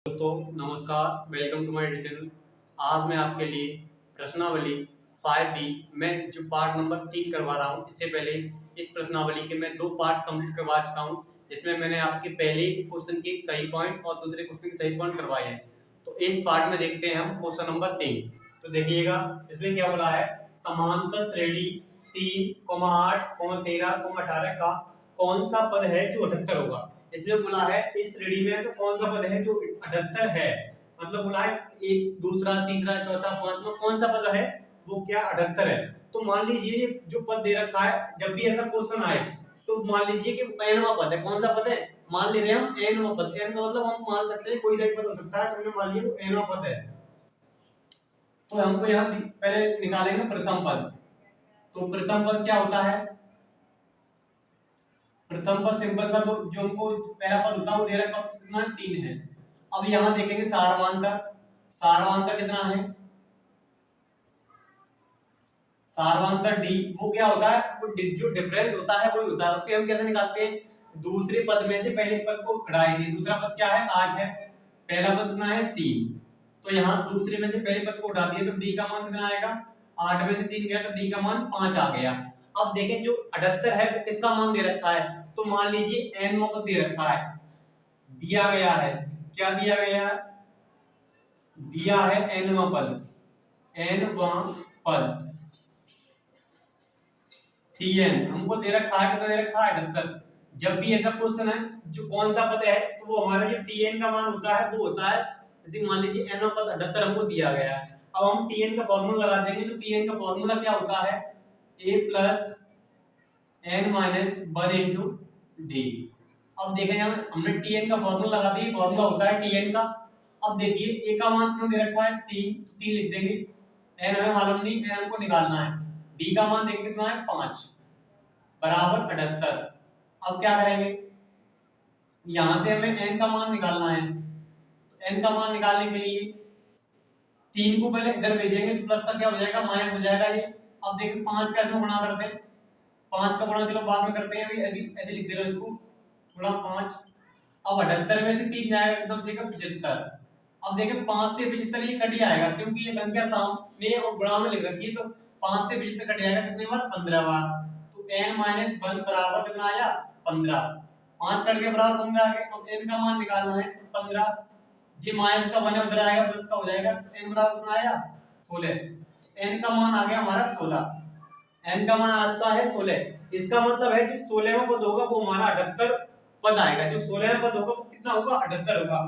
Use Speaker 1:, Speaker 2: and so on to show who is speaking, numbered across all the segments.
Speaker 1: दोस्तों नमस्कार, welcome to my channel. आज मैं आपके लिए प्रश्नावली 5B में जो पार्ट नंबर 3 करवा रहा हूँ। इससे पहले इस प्रश्नावली के मैं 2 पार्ट कंप्लीट करवा चुका हूँ। इसमें मैंने आपके पहले क्वेश्चन के सही पॉइंट और दूसरे क्वेश्चन के सही पॉइंट करवाए हैं। तो इस पार्ट में देखते हैं हम क्वेश्चन नंबर 3। तो देखिएगा इसमें क्या बोला है, समांतर श्रेणी 3, 8, 13, 18 का कौन सा पद है जो 78 होगा। इसमें बोला है इस श्रेणी में से कौन सा पद है जो 78 है, मतलब बोला है एक, दूसरा, तीसरा, चौथा, पांचवा कौन सा पद है वो क्या 78 है। तो मान लीजिए जो पद दे रखा है, जब भी ऐसा क्वेश्चन आए तो मान लीजिए कि nवां पद है। कौन सा पद है, मान ले रहे हैं हम nवां पद। n का मतलब हम मान सकते हैं कोई सा भी पद हो सकता है, तो हमने मान लिया वो nवां पद है। तो हमको यहाँ पहले निकालेंगे प्रथम पद। तो प्रथम पद क्या होता है, प्रथम पद सिंपल सा, तो जो हमको पहला पद होता है वो दे रखा है कितना 3 है। अब यहां देखेंगे सारवांतर। सारवांतर कितना है, सारवांतर डी। वो क्या होता है, वो जो डिफरेंस होता है वही होता है। उसे हम कैसे निकालते हैं, दूसरे पद में से पहले पद को घटाए थे। दूसरा पद क्या है 8 है, पहला पद कितना है 3। तो यहाँ दूसरे में से पहले पद को उठा दिए तो डी का मान कितना आएगा, 8 में से 3 गया तो डी का मान 5 आ गया। अब देखें जो 78 है वो किसका मान दे रखा है, तो मान लीजिए n पद दे रखा है, दिया गया है। क्या दिया गया है, दिया है nवां पद, nवां पद tn हमको दे रखा है, कितना दे रखा है 78। जब भी ऐसा क्वेश्चन है जो कौन सा पद है तो वो हमारा जो tn का मान होता है वो होता है, जैसे मान लीजिए nवां पद 78 हमको दिया गया है। अब हम tn का फॉर्मूला लगा देंगे। तो tn का फॉर्मूला क्या होता है, a plus n minus 1 into D. अब देखें यहाँ हमने tn का फॉर्मूला लगा दिया, फॉर्मूला होता है tn का। अब देखिए a का मान कितना दे रखा है 3, तो 3 लिख देंगे। n हमें मालूम नहीं, n हमको निकालना है। d का मान देखिए कितना है 5 बराबर 78। अब क्या करेंगे, यहां से हमें n का मान निकालना है। तो n का मान निकालने के लिए 3 को पहले इधर भेजेंगे तो प्लस का क्या हो जाएगा, माइनस हो जाएगा ये। अब देखिए 5 का इसमें गुणा करते हैं, 5 का गुणा चलो बाद में करते हैं, अभी ऐसे लिख दे रहे हो इसको, गुणा 5। अब 78 में से 3 जाएगा एकदम जगह 75। अब देखें 5 से 75 ये कट आएगा, क्योंकि ये संख्या सामने और गुणा में लिख रखी है। तो 5 से 75 कट जाएगा कितने बार, 15 बार। तो n माइनस 1 बराबर कितना आया 15। 5 कट के बराबर 15 आ गया। अब n का मान निकालना है, तो 15 जी माइनस का 1 उधर आएगा, प्लस का हो जाएगा। तो n बराबर कितना आया 16। n का मान आ गया हमारा 16। n का मान आज का है 16। इसका मतलब है जो 16वां पद होगा वो हमारा 78 पद आएगा। जो 16वां पद होगा वो कितना होगा, 78 होगा।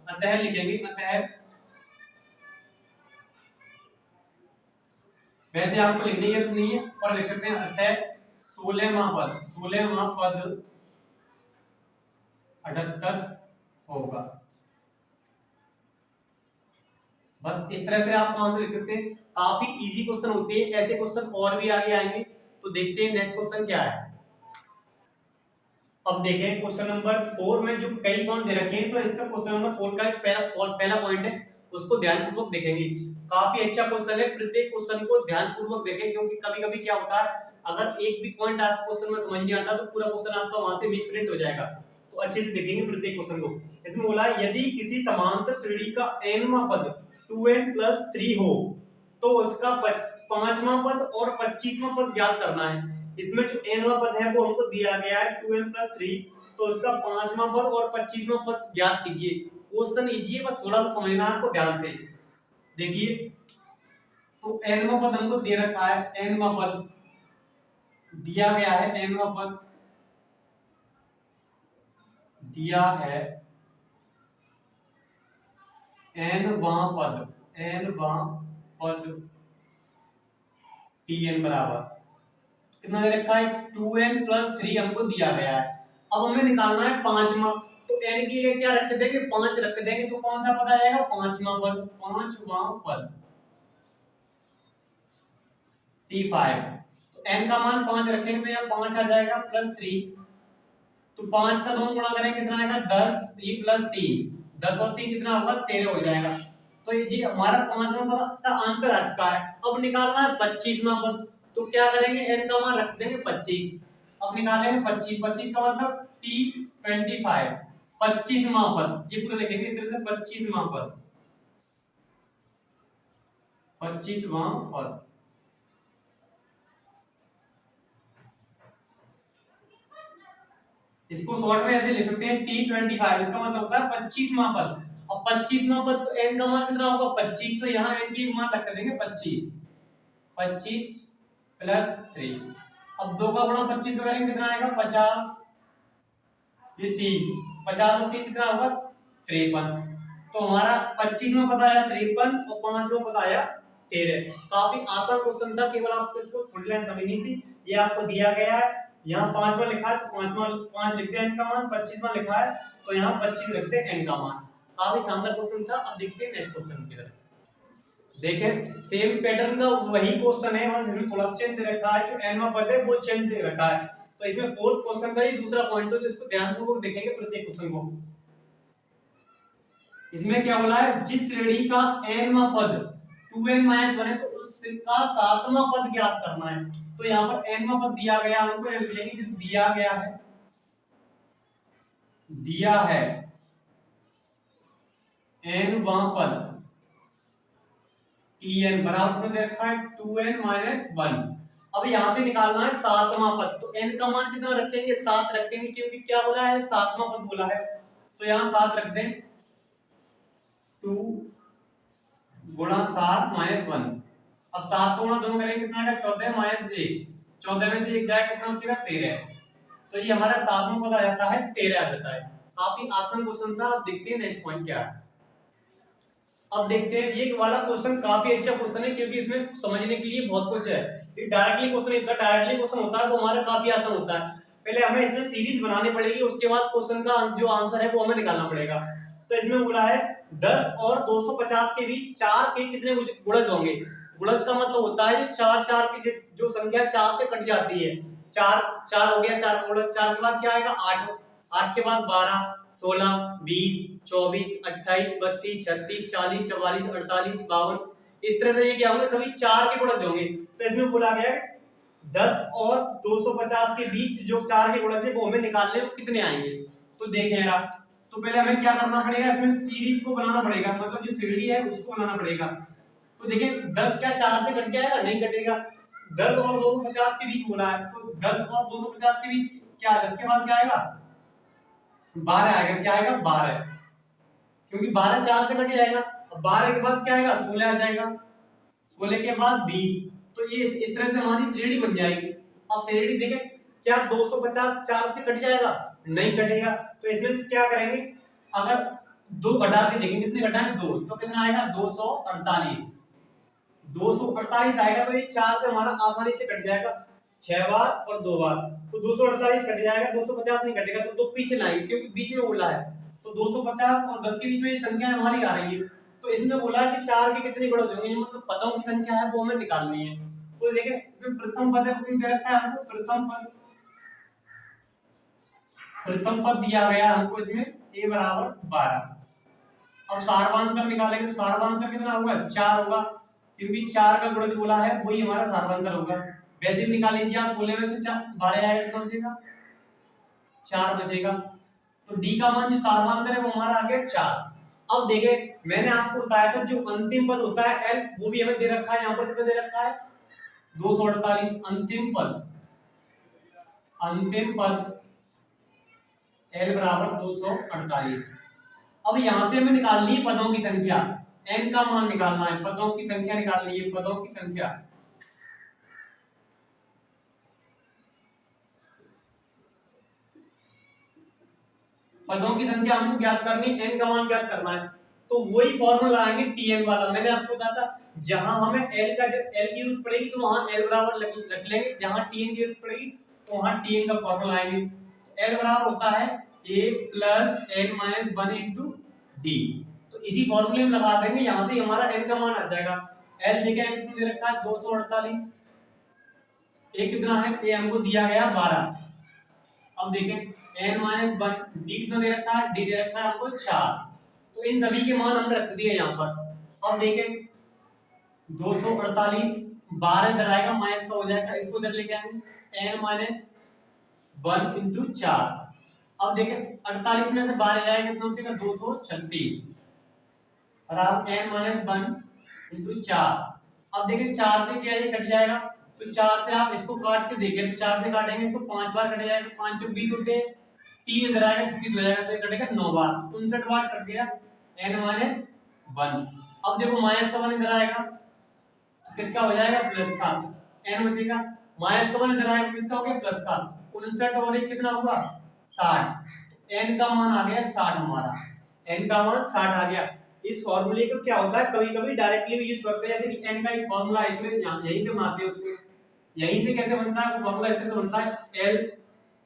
Speaker 1: अतः लिखेंगे, अतः वैसे आपको लिखने की जरूरत नहीं है और लिख सकते हैं अतः 16वां पद, 16वां पद 78 होगा। बस इस तरह से आप आंसर लिख सकते हैं। काफी इजी क्वेश्चन होते हैं, ऐसे क्वेश्चन और भी आगे आएंगे। तो देखते हैं नेक्स्ट क्वेश्चन क्या है। अब देखें क्वेश्चन नंबर 4 में जो कई पॉइंट दे रखे हैं, तो इसका क्वेश्चन नंबर 4 का पहला पॉइंट है, उसको ध्यानपूर्वक देखेंगे। काफी अच्छा क्वेश्चन है, प्रत्येक क्वेश्चन को ध्यानपूर्वक देखें, क्योंकि कभी-कभी क्या होता है अगर एक भी पॉइंट आपको क्वेश्चन में समझ नहीं आता तो पूरा क्वेश्चन आपका वहां से मिसप्रिंट हो जाएगा। तो अच्छे से देखेंगे प्रत्येक क्वेश्चन को। इसमें बोला है यदि किसी समांतर श्रेणी का nवां पद 2n + 3 हो तो उसका 5वां पद और 25वां पद ज्ञात करना है। इसमें जो nवां पद है वो हमको दिया गया है 2n + 3, तो उसका 5वां पद और 25वां पद ज्ञात कीजिए। क्वेश्चन इजी है, बस थोड़ा सा समझना है आपको ध्यान से। देखिए तो nवां पद हमको दे रखा है, nवां पद दिया गया है, nवां पद दिया है, nवां पद tn बराबर कितना दे रखा है 2n + 3 हमको दिया गया है। अब हमें निकालना है 5वां, तो n की जगह क्या रख देंगे 5 रख देंगे, तो कौन सा पद आएगा 5वां पद, 5वां पद t5। तो n का मान 5 रखेंगे तो यहाँ 5 आ जाएगा +3। तो 5 का 2 गुणा करेंगे कितना आएगा 10, ये +3, 10 और 3 कितना होगा 13 हो जाएगा। तो ये जी हमारा 5वां पद का आंसर आ चुका है। अब निकालना है 25वां पद, तो क्या करेंगे n का मान रख देंगे 25। अब निकालेंगे 25, 25 का मतलब t25। 25वां पद, ये पूरा लिखेंगे इस तरह से 25वां पद, 25वां पद। इसको शॉर्ट में ऐसे लिख सकते हैं T25, इसका मतलब होता है 25वां पद। अब 25वां पद तो n का मान कितना होगा 25, तो यहाँ n की मान रख देंगे 25, 25 प्लस 3। अब 2 का गुणा 25 में करेंगे कितना आएगा 50, ये 3, 50 और 3 कितना होगा 53। तो हमारा 25 में पता आया 53 और 5 में पता आया 13। काफी आसान क्वेश्चन था, केवल आपको इसको फुल लाइन समझनी थी। ये आपको दिया गया है, यहाँ 5 में लिखा है तो 5 लिखते हैं n का मान, 25 में लिखा है तो यहाँ 25 लिखते हैं n का मान। काफी शानदार क्वेश्चन था। अब देखते हैं नेक्स्ट क्वेश्चन की तरफ। देखें सेम पैटर्न का वही क्वेश्चन है, बस इसमें थोड़ा चेंज दे रखा है, जो n पद है वो चेंज दे रखा है। तो इसमें फोर्थ क्वेश्चन का ही दूसरा पॉइंट है, तो इसको ध्यानपूर्वक देखेंगे प्रत्येक क्वेश्चन को। इसमें क्या बोला है, जिस श्रेणी का nवां पद 2n-1 है तो उसका 7वां पद ज्ञात करना है। तो यहाँ पर nवां पद दिया गया, हमको लिखेंगे जो दिया गया है, दिया है nवां पद tn बराबर दे रखा है 2n-1। अब यहां से निकालना है 7वां पद, तो n का मान कितना रखेंगे 7 रखेंगे, क्योंकि क्या बोला है 7वां पद बोला है। तो यहाँ 7 रख दें, 2 गुणा 7 -1। अब 7 को गुणा दोनों करेंगे कितना आएगा 14 -1, 14 में से 1 जाएगा कितना बचेगा 13। तो ये हमारा 7वां पद आ जाता है 13 आ जाता है। काफी आसान क्वेश्चन था। अब देखते हैं नेक्स्ट पॉइंट क्या है। अब देखते हैं ये वाला क्वेश्चन काफी अच्छा क्वेश्चन है, क्योंकि इसमें समझने के लिए बहुत कुछ है। ये डायरेक्टली क्वेश्चन, इतना डायरेक्टली क्वेश्चन होता है वो हमारा काफी आसान होता है। पहले हमें इसमें सीरीज बनानी पड़ेगी, उसके बाद क्वेश्चन का जो आंसर है वो हमें निकालना पड़ेगा। तो इसमें बोला है 10 और 250 के बीच 4 के कितने गुणज होंगे। गुणज का मतलब होता है जो 4 की जो संख्या 4 से कट जाती है। 4 हो गया, 4 गुणज, 4 के बाद क्या आएगा 8, 8 के बाद 12, 16, 20, 24, 28, 32, 36, 40, 44, 48, 52, इस तरह से ये क्या होंगे सभी 4 के गुणज होंगे। तो इसमें बोला गया है 10 और 250 के बीच जो 4 के गुणज है वो हमें निकालने में कितने आएंगे। तो देखें यार, तो पहले हमें क्या करना पड़ेगा, इसमें सीरीज को बनाना पड़ेगा, मतलब जो श्रेणी है उसको बनाना पड़ेगा। तो देखें 10 क्या 4 से कट जाएगा, नहीं कटेगा। 10 और 250 के बीच बोला है, तो 10 और 250 के बीच क्या, 10 के बाद क्या आएगा 12 आएगा। क्या आएगा 12, क्योंकि 12 4 से कट जाएगा। अब 12 के बाद क्या आएगा 16 आ जाएगा, 16 के बाद 20। तो ये इस तरह से हमारी श्रेणी बन जाएगी। अब श्रेणी देखें, क्या 250 4 से कट जाएगा, नहीं कटेगा। तो इसमें से क्या करेंगे, अगर 2 घटा के देखेंगे कितने घटाएं 2, तो कितना आएगा 248, 248 आएगा। तो ये 4 से हमारा आसानी से कट जाएगा 6 बार और 2 बार, तो 248 कट जाएगा, 250 नहीं कटेगा। तो 2 पीछे लाएंगे क्योंकि बीच में बोला है। तो 250 और 10 के बीच में ये संख्या हमारी आ रही है। तो इसमें बोला है कि 4 के कितने गुणज होंगे, मतलब पदों की संख्या है वो हमें निकालनी है। तो देखिए इसमें प्रथम पद है, दे रखा है हमको प्रथम पद दिया गया हमको इसमें a बराबर 12। अब सार्वधातुक निकालेंगे तो सार्वधातुक कितना होगा 4 होगा, क्योंकि 4 का गुणज बोला है वही हमारा सार्वधातुक होगा। वैसे भी निकाल लीजिए आप, 16 में से 12 आएगा कितना बचेगा 4 बचेगा। तो d का मान जो सार्वधातुक है वो हमारा आ गया 4। अब देखें मैंने आपको बताया था जो अंतिम पद होता है l, वो भी हमें दे रखा है। यहाँ पर कितना दे रखा है 248 अंतिम पद l बराबर 248। अब यहां से हमें निकालनी है पदों की संख्या, n का मान निकालना है, पदों की संख्या निकालनी है, पदों की संख्या। पदों की संख्या हमको ज्ञात करनी है, n का मान ज्ञात करना है। तो वही फॉर्मूला आएंगे tn वाला। मैंने आपको बताया था जहां हमें l की जरूरत पड़ेगी तो वहां l बराबर रख लेंगे, जहां tn की जरूरत पड़ेगी तो वहां tn का फॉर्मूला आएंगे। l बराबर होता है a plus n minus 1 into D. तो इसी फॉर्मूले में लगा देंगे, यहां से हमारा n का मान आ जाएगा। l देखिए n कितना दे रखा है 248, a कितना है a हमको दिया गया 12। अब देखें n माइनस 1, d कितना दे रखा है d दे रखा है हमको 4। तो इन सभी के मान हमने रख दिए यहाँ पर। अब देखें 248 12 इधर आएगा, माइनस का हो जाएगा, इसको इधर लेके आएंगे n माइनस 1 इंटू 4। अब देखें 48 में से 12 जाएगा कितना बचेगा 236 और अब n माइनस 1 इंटू 4। अब देखें 4 से क्या ये कट जाएगा तो 4 से आप इसको काट के देखें तो 4 से काटेंगे इसको 5 बार कट जाएगा, 5 चौक 20 होते हैं, 3 इधर आएगा 36 हो जाएगा तो ये कटेगा 9 बार, 59 बार कट गया n माइनस 1। अब देखो माइनस का 1 इधर आएगा तो किसका हो जाएगा प्लस का, n बचेगा, माइनस का 1 इधर आएगा किसका हो गया प्लस का, 59 और एक कितना हुआ 60, n का मान आ गया 60 हमारा, n का मान 60 आ गया। इस फार्मूले को क्या होता है कभी-कभी डायरेक्टली भी यूज करते हैं, जैसे कि n का एक फार्मूला इस तरह यहीं से बनाते हैं उसको, यहीं से कैसे बनता है वो फार्मूला इस तरह से बनता है l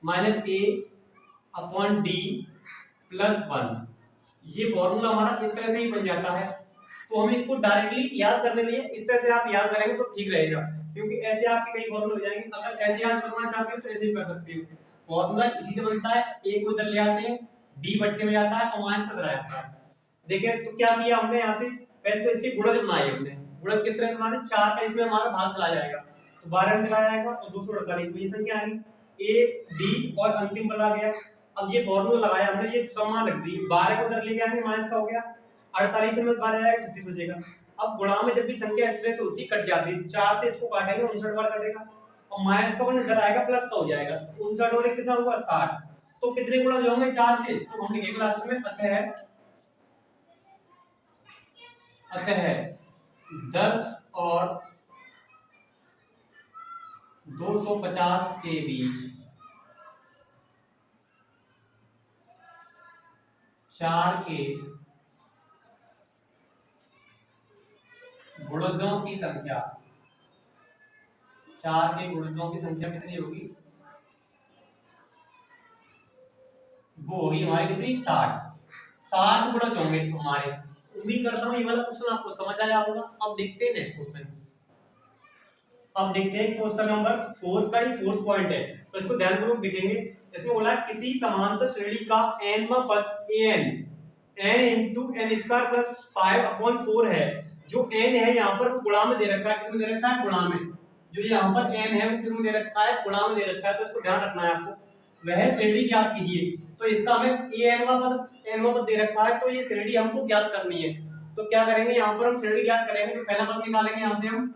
Speaker 1: minus a upon d plus 1, ये फार्मूला हमारा इस तरह से ही बन जाता है। तो हमें इसको डायरेक्टली याद करने के लिए इस तरह से आप याद करेंगे तो ठीक रहेगा, क्योंकि ऐसे आपके कई फार्मूले हो जाएंगे, अगर ऐसे याद करना चाहते हो तो ऐसे ही कर सकते हो। फार्मूला इसी से बनता है, a को इधर ले आते हैं, d बट्टे में जाता है और माइनस का इधर आ जाता है। देखिए तो क्या किया हमने यहाँ से, पहले तो इसकी गुणज बनाई हमने, गुणज किस तरह से बनाते, 4 का इसमें हमारा भाग चला जाएगा तो 12 में चला जाएगा और 248 में ये संख्या आ गई a d और अंतिम पद आ गया। अब ये फार्मूला लगाया हमने, ये सम्मान रख दी, 12 को उधर लेके आएंगे माइनस का हो गया, 48 में 12 जाएगा 36 बचेगा। अब गुणा में जब भी संख्या इस तरह से होती कट जाती है, 4 से इसको काटेंगे 59 बार कटेगा और माइनस का 1 इधर आएगा प्लस का हो जाएगा, 59 और एक कितना हुआ 60, तो कितने गुणा जो होंगे 4 के, तो हम लिखेंगे लास्ट में अतः 10 और 250 के बीच 4 के गुणजों की संख्या, 4 के गुणजों की संख्या कितनी होगी, वो होगी हमारी कितनी 60 गुणज होंगे हमारे। उम्मीद करता हूं ये वाला क्वेश्चन आपको समझ आया होगा। अब देखते हैं नेक्स्ट क्वेश्चन, अब देखते हैं क्वेश्चन नंबर 4 का ही फोर्थ पॉइंट है, तो इसको ध्यानपूर्वक देखेंगे। इसमें बोला है किसी समांतर श्रेणी का nवां पद an n into n square plus 5/4 है, जो n है यहाँ पर वो गुणा में दे रखा है, किसमें दे रखा है गुणा में, जो यहाँ पर n है वो किसमें दे रखा है गुणा में दे रखा है, तो इसको ध्यान रखना है आपको। वह श्रेणी ज्ञात कीजिए, तो इसका हमें n वां पद दे रखा है, तो ये श्रेणी हमको ज्ञात करनी है। तो क्या करेंगे यहाँ पर हम श्रेणी ज्ञात करेंगे, तो पहला पद निकालेंगे, यहाँ से हम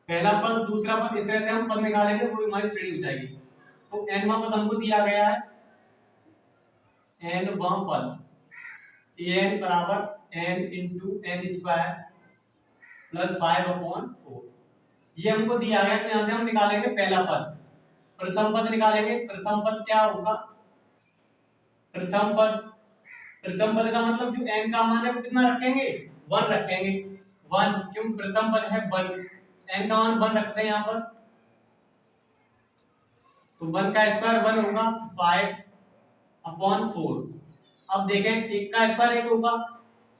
Speaker 1: पहला पद दूसरा पद इस तरह से हम पद निकालेंगे, वो हमारी श्रेणी हो जाएगी। तो n वां पद हमको दिया गया है, n वां पद an बराबर n into n square plus 5/4, ये हमको दिया गया। तो यहाँ से हम निकालेंगे पहला पद, प्रथम पद निकालेंगे। प्रथम पद क्या होगा, प्रथम पद का मतलब जो n का मान है वो कितना रखेंगे 1 रखेंगे, 1 क्यों प्रथम पद है 1, n का मान 1 रखते हैं यहाँ पर, तो 1 का स्क्वायर 1 होगा 5/4। अब देखें 1 का स्क्वायर 1 होगा,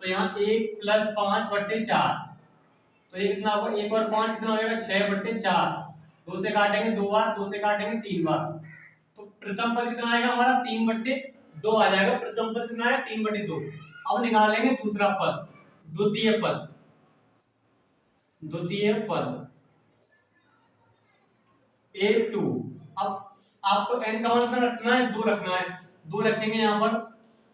Speaker 1: तो यहाँ 1 प्लस 5/4, तो ये कितना होगा 1 और 5 कितना हो जाएगा 6/4, 2 से काटेंगे 2 बार, 2 से काटेंगे 3 बार, तो प्रथम पद कितना आएगा हमारा 3/2 आ जाएगा। प्रथम पद कितना आया 3/2। अब निकालेंगे दूसरा पद, द्वितीय पद a2। अब आपको n का मान कितना रखना है 2 रखना है, 2 रखेंगे यहाँ पर,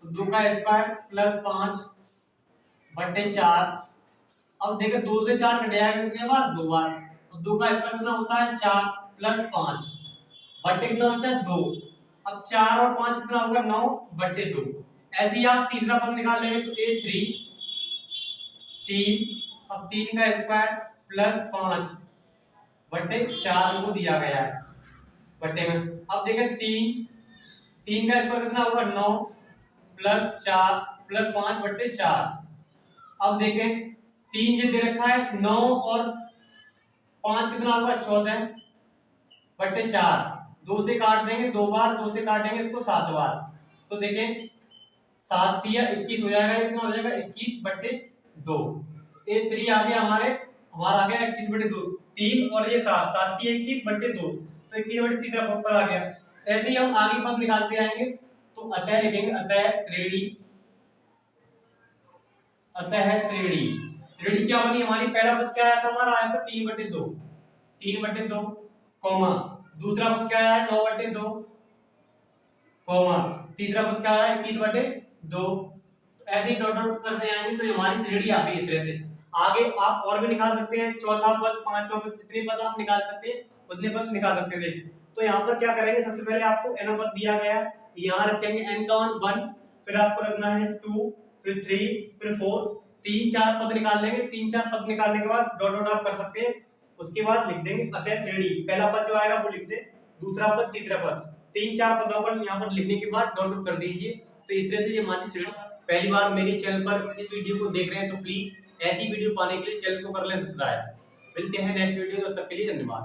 Speaker 1: तो 2 का स्क्वायर प्लस 5/4। अब देखिए 2 से 4 कट जाएगा कितने बार 2 बार, तो 2 का स्क्वायर कितना होता है 4 प्लस 5 बट्टे कितना बचा 2। अब 4 और 5 कितना होगा 9/2। ऐसे ही आप तीसरा पद निकाल लेंगे, तो a3 3, अब 3 का स्क्वायर प्लस 5/4 हमको दिया गया है बट्टे में। अब देखें 3 का स्क्वायर कितना होगा 9 प्लस 4 प्लस 5/4। अब देखें 3 जो दे रखा है 9 और 5 कितना होगा 14/4, 2 से काट देंगे 2 बार, 2 से काटेंगे इसको 7 बार, तो देखें 7 तिया 21 हो जाएगा, कितना हो जाएगा 21/2। a3 आ गया हमारा आ गया 21/2, 3 और ये 7, 7 तिया 21/2, तो 21/3 पर आ गया। ऐसे ही हम आगे पद निकालते आएंगे, तो अतः लिखेंगे अतः श्रेणी क्या बनी हमारी, पहला पद क्या आया था हमारा, आया था 3/2 कॉमा, दूसरा पद क्या आया 9/2 कॉमा तीसरा पद क्या है 21/2। ऐसे ही डॉट डॉट करते आएंगे तो हमारी श्रेणी आ गई इस तरह से। आगे आप और भी निकाल सकते हैं, चौथा पद, पांचवा पद, जितने पद आप निकाल सकते हैं उतने पद निकाल सकते थे। तो यहाँ पर क्या करेंगे, सबसे पहले आपको n पद दिया गया, यहाँ रखेंगे n का मान 1, फिर आपको रखना है 2, फिर 3, फिर 4, 3-4 पद निकाल लेंगे। 3-4 पद निकालने के बाद डॉट डॉट आप कर सकते हैं। उसके बाद लिख देंगे अतः श्रेणी, पहला पद जो आएगा वो लिख दे, दूसरा पद, तीसरा पद, 3-4 पदों पर यहाँ पर लिखने के बाद डॉट डॉट कर दीजिए। तो इस तरह से ये हमारी श्रेणी। पहली बार मेरे चैनल पर इस वीडियो को देख रहे हैं तो प्लीज ऐसी वीडियो पाने के लिए चैनल को कर लें सब्सक्राइब। मिलते हैं नेक्स्ट वीडियो, तब तक के लिए धन्यवाद।